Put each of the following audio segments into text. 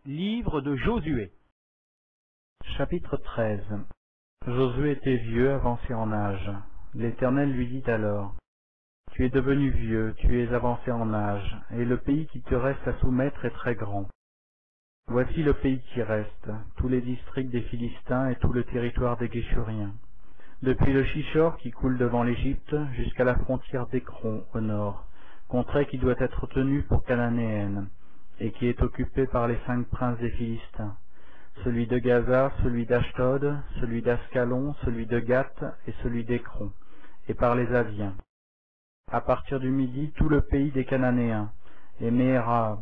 Livre de Josué. Chapitre 13. Josué était vieux, avancé en âge. L'Éternel lui dit alors, « Tu es devenu vieux, tu es avancé en âge, et le pays qui te reste à soumettre est très grand. Voici le pays qui reste, tous les districts des Philistins et tout le territoire des Guéshuriens, depuis le Chichor qui coule devant l'Égypte jusqu'à la frontière d'Écron au nord, contrée qui doit être tenue pour cananéenne, et qui est occupée par les 5 princes des Philistins, celui de Gaza, celui d'Ashdod, celui d'Ascalon, celui de Gath et celui d'Écron, et par les Aviens. À partir du midi, tout le pays des Cananéens, et Méhara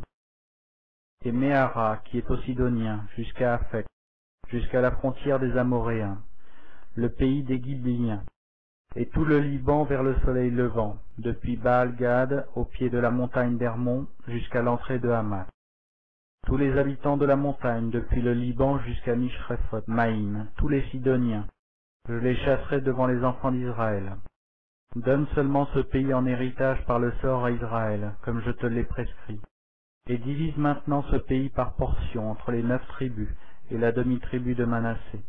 qui est aux Sidoniens, jusqu'à Aphek, jusqu'à la frontière des Amoréens, le pays des Gibliens, et tout le Liban vers le soleil levant, depuis Baal-Gad au pied de la montagne d'Hermon jusqu'à l'entrée de Hamath. Tous les habitants de la montagne, depuis le Liban jusqu'à Mishrephoth-Maïm, tous les Sidoniens, je les chasserai devant les enfants d'Israël. Donne seulement ce pays en héritage par le sort à Israël, comme je te l'ai prescrit. Et divise maintenant ce pays par portions entre les 9 tribus et la demi-tribu de Manassé.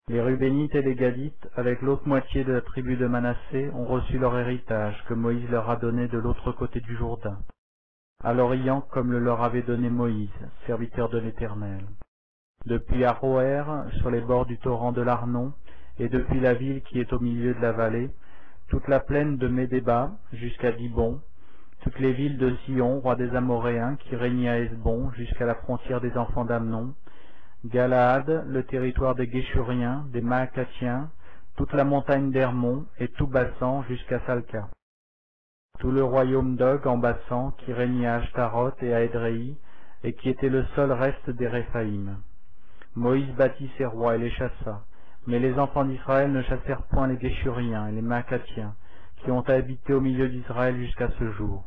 Les Rubénites et les Gadites, avec l'autre moitié de la tribu de Manassé, ont reçu leur héritage que Moïse leur a donné de l'autre côté du Jourdain, à l'Orient comme le leur avait donné Moïse, serviteur de l'Éternel. Depuis Aroër, sur les bords du torrent de l'Arnon, et depuis la ville qui est au milieu de la vallée, toute la plaine de Médéba jusqu'à Dibon, toutes les villes de Sion, roi des Amoréens, qui régnait à Hesbon, jusqu'à la frontière des enfants d'Amnon, Galaad, le territoire des Guéshuriens, des Maacathiens, toute la montagne d'Hermon, et tout Bassan jusqu'à Salca. Tout le royaume d'Og en Bassan, qui régnait à Ashtaroth et à Édréi, et qui était le seul reste des Réphaïm. Moïse bâtit ses rois et les chassa, mais les enfants d'Israël ne chassèrent point les Guéshuriens et les Maacathiens, qui ont habité au milieu d'Israël jusqu'à ce jour.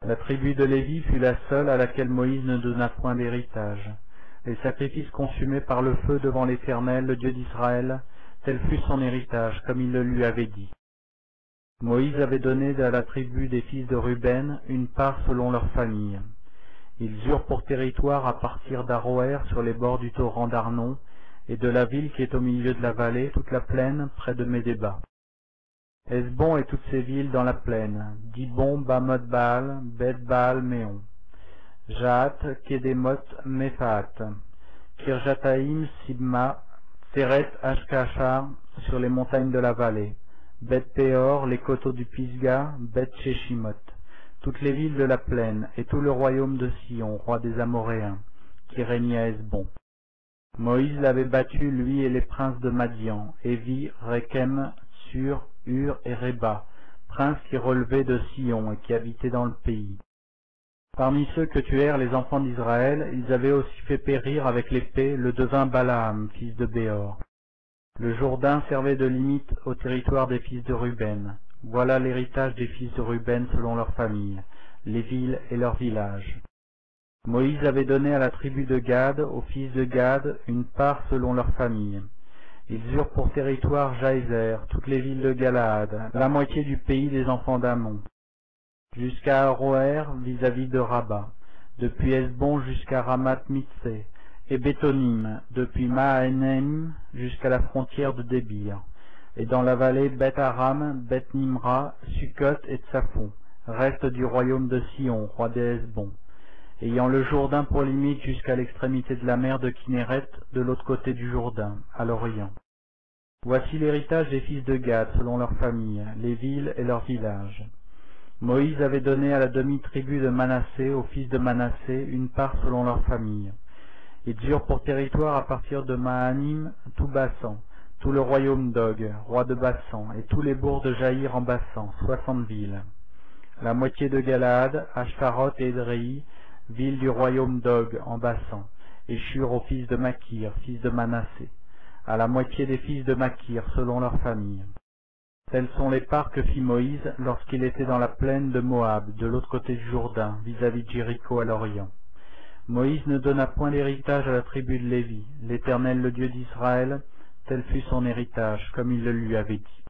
La tribu de Lévi fut la seule à laquelle Moïse ne donna point d'héritage. Les sacrifices consumés par le feu devant l'Éternel, le Dieu d'Israël, tel fut son héritage, comme il le lui avait dit. Moïse avait donné à la tribu des fils de Ruben une part selon leur famille. Ils eurent pour territoire à partir d'Aroër sur les bords du torrent d'Arnon, et de la ville qui est au milieu de la vallée, toute la plaine près de Médéba. Hesbon et toutes ses villes dans la plaine, Dibon, Bamoth-Baal, Beth-Baal-Méon, Jahat, Kédémoth, Méphaat, Kirjataïm, Sibma, Seret, Ashkashar, sur les montagnes de la vallée, Beth-Péor, les coteaux du Pisga, Beth-Sheshimoth, toutes les villes de la plaine, et tout le royaume de Sion, roi des Amoréens, qui régnait à Hesbon. Moïse l'avait battu, lui et les princes de Madian, Évi, Rékem, Sur, Hur et Réba, princes qui relevaient de Sion et qui habitaient dans le pays. Parmi ceux que tuèrent les enfants d'Israël, ils avaient aussi fait périr avec l'épée le devin Balaam, fils de Béor. Le Jourdain servait de limite au territoire des fils de Ruben. Voilà l'héritage des fils de Ruben selon leur famille, les villes et leurs villages. Moïse avait donné à la tribu de Gad, aux fils de Gad, une part selon leur famille. Ils eurent pour territoire Jaézer, toutes les villes de Galaad, la moitié du pays des enfants d'Amon, jusqu'à Aroër vis-à-vis de Rabat, depuis Hesbon jusqu'à Ramath-Mitsé, et Bétonim, depuis Mahanaïm jusqu'à la frontière de Débir, et dans la vallée Beth-Aram, Beth-Nimra, Sukkot et Tsafon, reste du royaume de Sion, roi des Hesbon, ayant le Jourdain pour limite jusqu'à l'extrémité de la mer de Kinéret, de l'autre côté du Jourdain, à l'Orient. Voici l'héritage des fils de Gad selon leur famille, les villes et leurs villages. Moïse avait donné à la demi-tribu de Manassé, aux fils de Manassé, une part selon leur famille. Ils eurent pour territoire à partir de Mahanim tout Bassan, tout le royaume d'Og, roi de Bassan, et tous les bourgs de Jaïr en Bassan, 60 villes. La moitié de Galaad, Ashtaroth et Édréi, villes du royaume d'Og en Bassan, et Shur aux fils de Makir, fils de Manassé, à la moitié des fils de Makir selon leur famille. Telles sont les parts que fit Moïse lorsqu'il était dans la plaine de Moab, de l'autre côté du Jourdain, vis-à-vis de Jéricho à l'Orient. Moïse ne donna point d'héritage à la tribu de Lévi, l'Éternel le Dieu d'Israël, tel fut son héritage, comme il le lui avait dit.